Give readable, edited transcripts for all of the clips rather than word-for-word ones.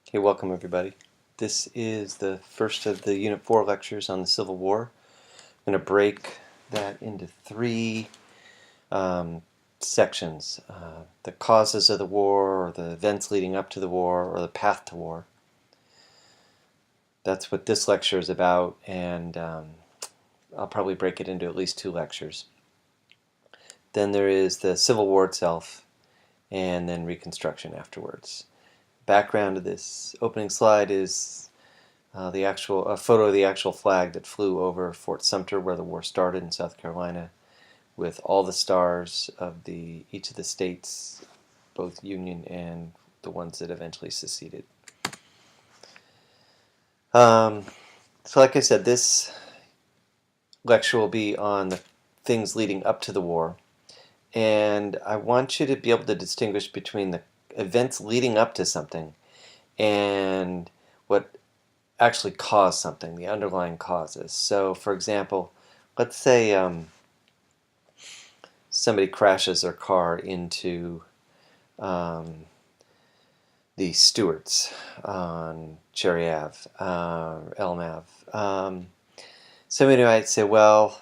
Okay, welcome everybody. This is the first of the Unit 4 lectures on the Civil War. I'm going to break that into three sections. The causes of the war, or the events leading up to the war, or the path to war. That's what this lecture is about, and I'll probably break it into at least two lectures. Then there is the Civil War itself, and then Reconstruction afterwards. Background of this opening slide is a photo of the actual flag that flew over Fort Sumter, where the war started in South Carolina, with all the stars of each of the states, both Union and the ones that eventually seceded. So like I said, this lecture will be on the things leading up to the war, and I want you to be able to distinguish between the events leading up to something and what actually caused something, the underlying causes. So, for example, let's say somebody crashes their car into the Stewarts on Cherry Ave, Elm Ave. Somebody might say, well,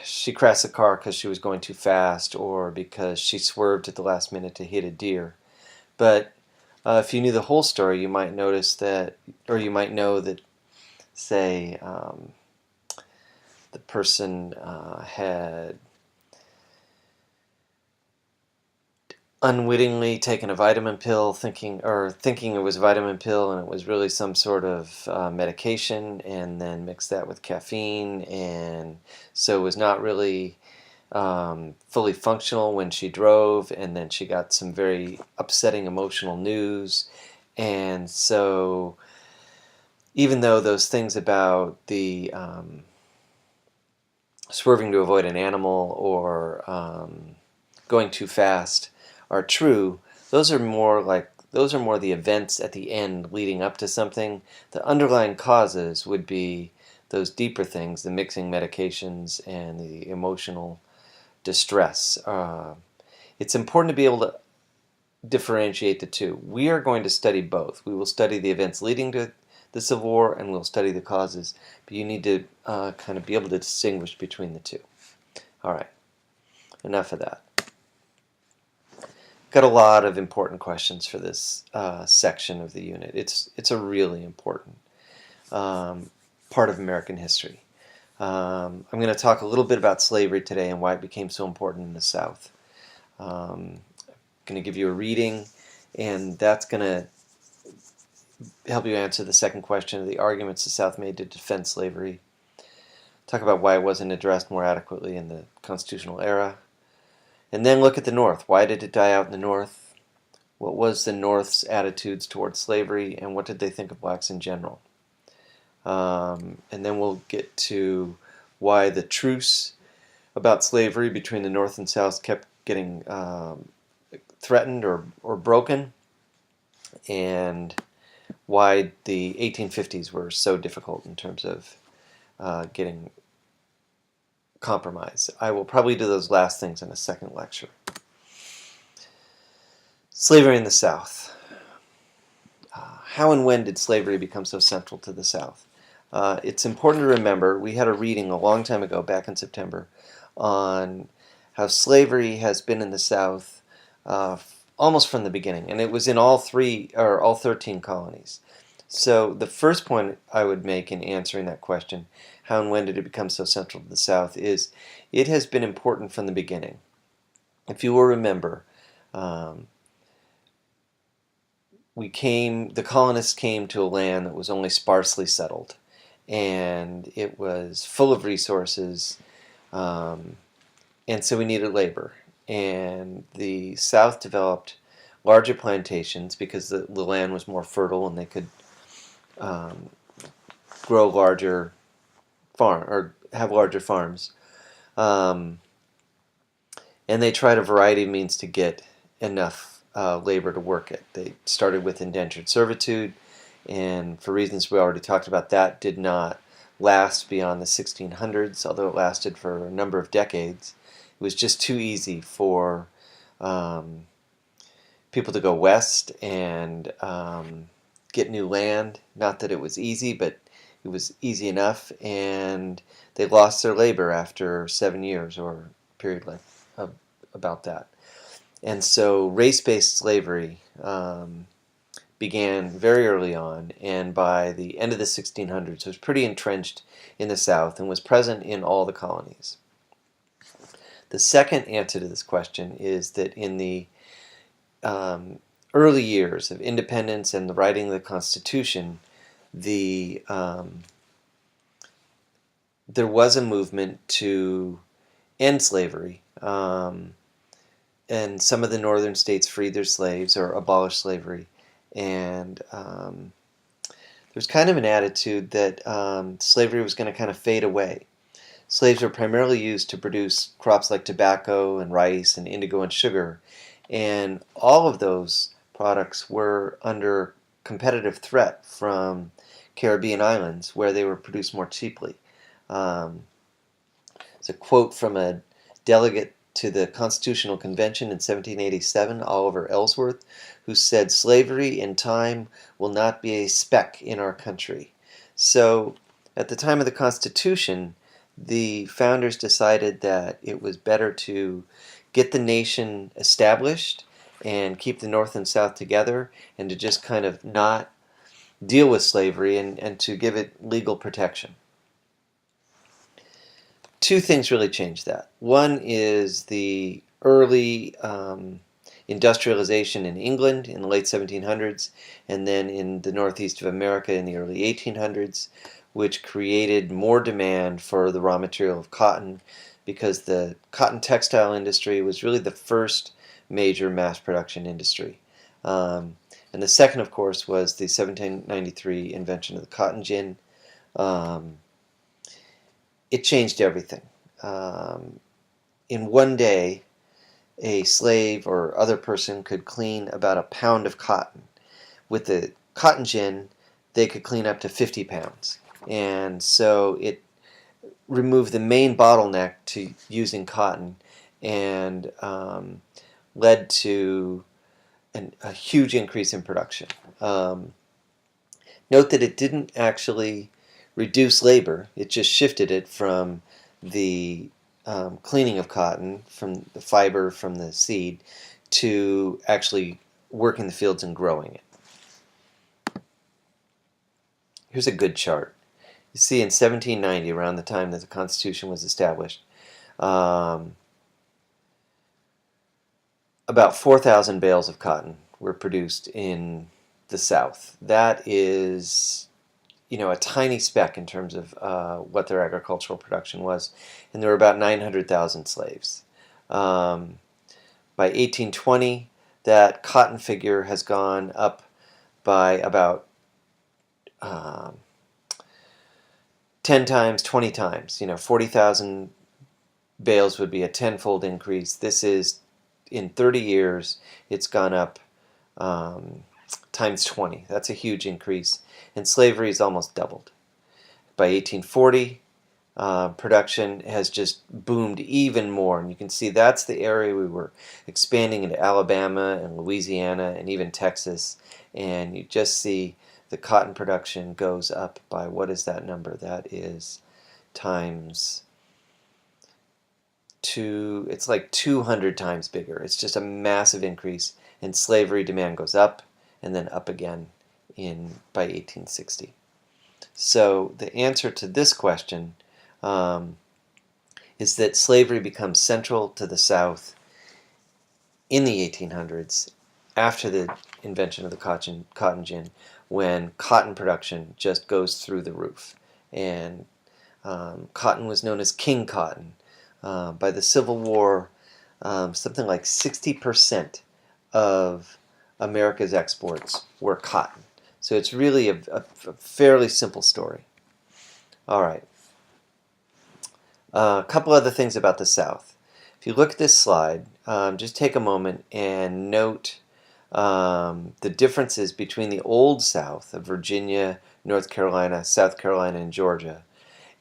she crashed the car because she was going too fast, or because she swerved at the last minute to hit a deer. But if you knew the whole story, you might notice that, or you might know that, say, the person had unwittingly taken a vitamin pill, thinking it was a vitamin pill, and it was really some sort of medication, and then mixed that with caffeine, and so was not really fully functional when she drove, and then she got some very upsetting emotional news. And so even though those things about the swerving to avoid an animal, or going too fast are true, those are more the events at the end leading up to something. The underlying causes would be those deeper things, the mixing medications and the emotional distress. It's important to be able to differentiate the two. We are going to study both. We will study the events leading to the Civil War, and we'll study the causes, but you need to kind of be able to distinguish between the two. All right, enough of that. Got a lot of important questions for this section of the unit. It's a really important part of American history. I'm going to talk a little bit about slavery today and why it became so important in the South. I'm going to give you a reading, and that's going to help you answer the second question of the arguments the South made to defend slavery. Talk about why it wasn't addressed more adequately in the constitutional era. And then look at the North. Why did it die out in the North? What was the North's attitudes towards slavery, and what did they think of blacks in general? And then we'll get to why the truce about slavery between the North and South kept getting threatened or broken, and why the 1850s were so difficult in terms of getting compromise. I will probably do those last things in a second lecture. Slavery in the South. How and when did slavery become so central to the South? It's important to remember, we had a reading a long time ago, back in September, on how slavery has been in the South almost from the beginning, and it was in all 13 colonies. So the first point I would make in answering that question, how and when did it become so central to the South, is it has been important from the beginning. If you will remember, the colonists came to a land that was only sparsely settled, and it was full of resources, and so we needed labor. And the South developed larger plantations because the land was more fertile, and they could grow larger have larger farms. And they tried a variety of means to get enough labor to work it. They started with indentured servitude, and for reasons we already talked about, that did not last beyond the 1600s, although it lasted for a number of decades. It was just too easy for people to go west and get new land. Not that it was easy, but it was easy enough, and they lost their labor after 7 years or a period like about that. And so race-based slavery began very early on, and by the end of the 1600s was pretty entrenched in the South and was present in all the colonies. The second answer to this question is that in the early years of independence and the writing of the Constitution, there was a movement to end slavery, and some of the northern states freed their slaves or abolished slavery, and there's kind of an attitude that slavery was going to kind of fade away. Slaves were primarily used to produce crops like tobacco and rice and indigo and sugar, and all of those products were under competitive threat from Caribbean islands where they were produced more cheaply. It's a quote from a delegate to the Constitutional Convention in 1787, Oliver Ellsworth, who said, "Slavery in time will not be a speck in our country." So at the time of the Constitution, the founders decided that it was better to get the nation established and keep the North and South together, and to just kind of not deal with slavery and to give it legal protection. Two things really changed that. One is the early industrialization in England in the late 1700s, and then in the northeast of America in the early 1800s, which created more demand for the raw material of cotton, because the cotton textile industry was really the first major mass production industry. And the second, of course, was the 1793 invention of the cotton gin. It changed everything. In one day, a slave or other person could clean about a pound of cotton. With the cotton gin, they could clean up to 50 pounds. And so it removed the main bottleneck to using cotton, and led to a huge increase in production. Note that it didn't actually reduce labor, it just shifted it from the cleaning of cotton, from the fiber from the seed, to actually working the fields and growing it. Here's a good chart. You see in 1790, around the time that the Constitution was established, about 4,000 bales of cotton were produced in the South. That is, a tiny speck in terms of what their agricultural production was, and there were about 900,000 slaves. By 1820, that cotton figure has gone up by about 10 times, 20 times. 40,000 bales would be a tenfold increase. This is, in 30 years, it's gone up times 20. That's a huge increase. And slavery is almost doubled. By 1840, production has just boomed even more. And you can see that's the area we were expanding into Alabama and Louisiana and even Texas. And you just see the cotton production goes up by, what is that number? That is times 2, it's like 200 times bigger. It's just a massive increase, and slavery demand goes up and then up again by 1860. So the answer to this question is that slavery becomes central to the South in the 1800s, after the invention of the cotton gin, when cotton production just goes through the roof. And cotton was known as king cotton. By the Civil War, something like 60% of America's exports were cotton. So it's really a fairly simple story. All right. A couple other things about the South. If you look at this slide, just take a moment and note the differences between the Old South of Virginia, North Carolina, South Carolina, and Georgia,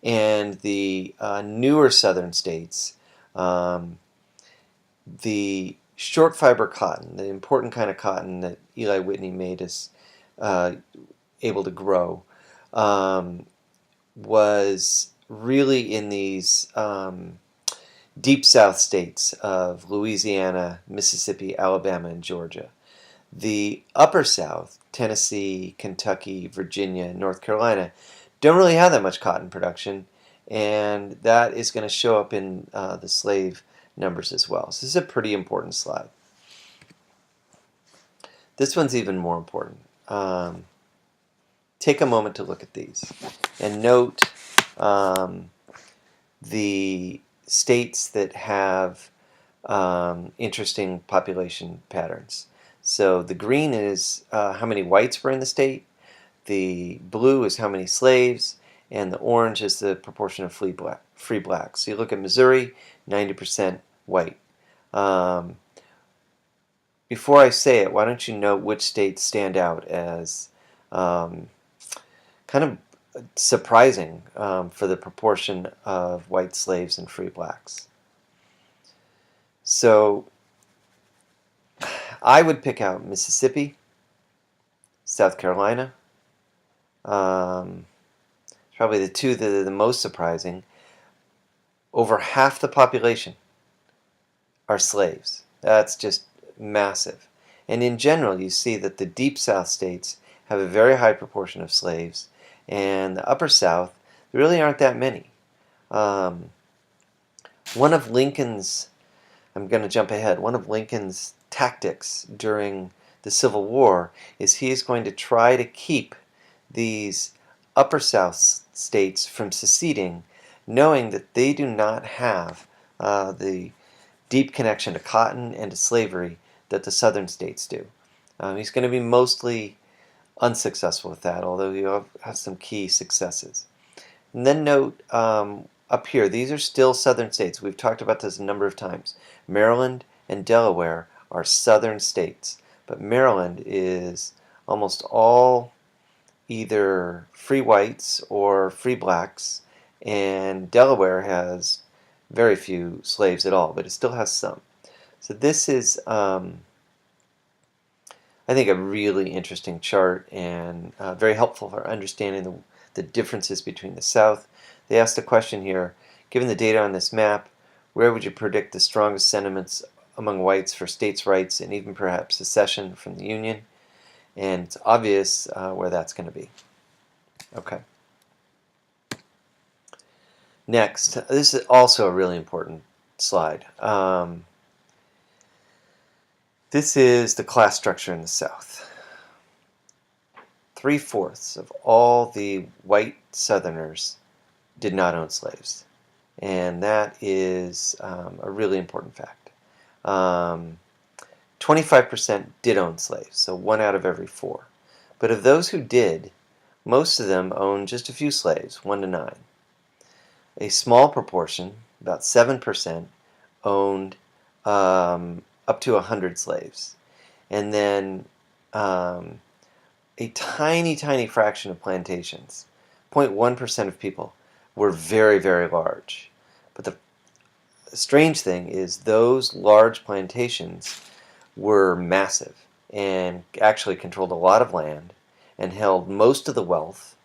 and the newer southern states. The Short fiber cotton, the important kind of cotton that Eli Whitney made us able to grow, um, was really in these deep south states of Louisiana, Mississippi, Alabama, and Georgia. The upper south, Tennessee, Kentucky, Virginia, North Carolina, don't really have that much cotton production, and that is going to show up in the slave numbers as well. So this is a pretty important slide. This one's even more important. Take a moment to look at these and note the states that have interesting population patterns. So the green is how many whites were in the state, the blue is how many slaves, and the orange is the proportion of free blacks. So you look at Missouri, 90% white. Before I say it, why don't you note which states stand out as kind of surprising for the proportion of white slaves and free blacks. So I would pick out Mississippi, South Carolina, probably the two that are the most surprising. Over half the population are slaves. That's just massive. And in general, you see that the deep south states have a very high proportion of slaves, and the upper south, there really aren't that many. One of Lincoln's, I'm going to jump ahead, one of Lincoln's tactics during the Civil War is he is going to try to keep these upper south states from seceding, knowing that they do not have the deep connection to cotton and to slavery that the southern states do. He's going to be mostly unsuccessful with that, although he has some key successes. And then note up here, these are still southern states. We've talked about this a number of times. Maryland and Delaware are southern states, but Maryland is almost all either free whites or free blacks, and Delaware has very few slaves at all, but it still has some. So this is, I think, a really interesting chart and very helpful for understanding the differences between the South. They asked a question here, given the data on this map, where would you predict the strongest sentiments among whites for states' rights and even perhaps secession from the Union? And it's obvious where that's going to be. Okay. Next, this is also a really important slide. This is the class structure in the South. 3/4 of all the white Southerners did not own slaves, and that is a really important fact. 25% did own slaves, so 1 out of every 4. But of those who did, most of them owned just a few slaves, 1 to 9. A small proportion, about 7%, owned up to 100 slaves. And then a tiny, tiny fraction of plantations, 0.1% of people, were very, very large. But the strange thing is those large plantations were massive and actually controlled a lot of land and held most of the wealth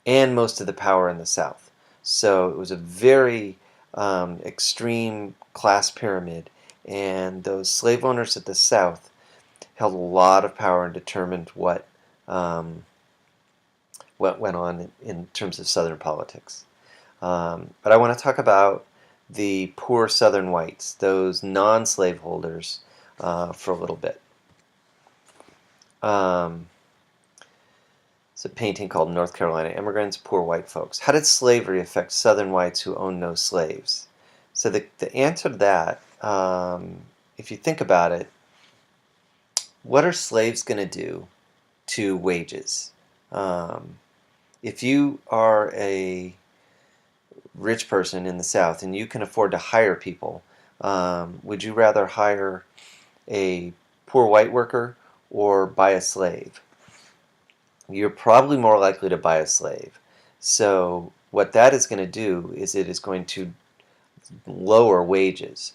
and most of the power in the South. So it was a very extreme class pyramid, and those slave owners at the South held a lot of power and determined what went on in terms of Southern politics. But I want to talk about the poor Southern whites, those non-slaveholders, for a little bit. It's a painting called North Carolina Immigrants, Poor White Folks. How did slavery affect Southern whites who owned no slaves? So the answer to that, if you think about it, what are slaves going to do to wages? If you are a rich person in the South and you can afford to hire people, would you rather hire a poor white worker or buy a slave? You're probably more likely to buy a slave. So what that is going to do is it is going to lower wages.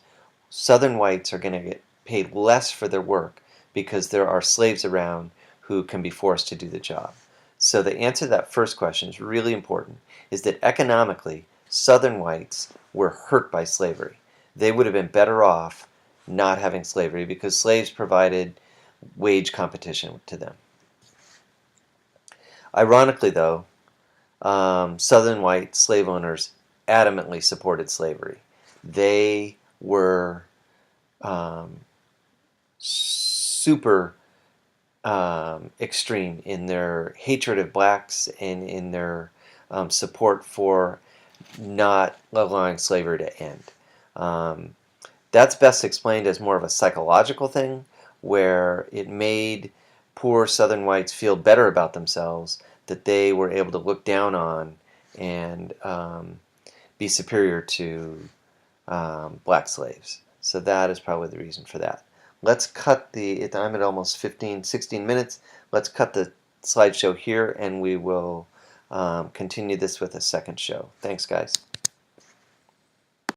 Southern whites are going to get paid less for their work because there are slaves around who can be forced to do the job. So the answer to that first question is really important, is that economically, Southern whites were hurt by slavery. They would have been better off not having slavery because slaves provided wage competition to them. Ironically, though, Southern white slave owners adamantly supported slavery. They were super extreme in their hatred of blacks and in their support for not allowing slavery to end. That's best explained as more of a psychological thing, where it made poor Southern whites feel better about themselves that they were able to look down on and be superior to black slaves. So that is probably the reason for that. Let's cut I'm at almost 16 minutes. Let's cut the slideshow here, and we will continue this with a second show. Thanks, guys.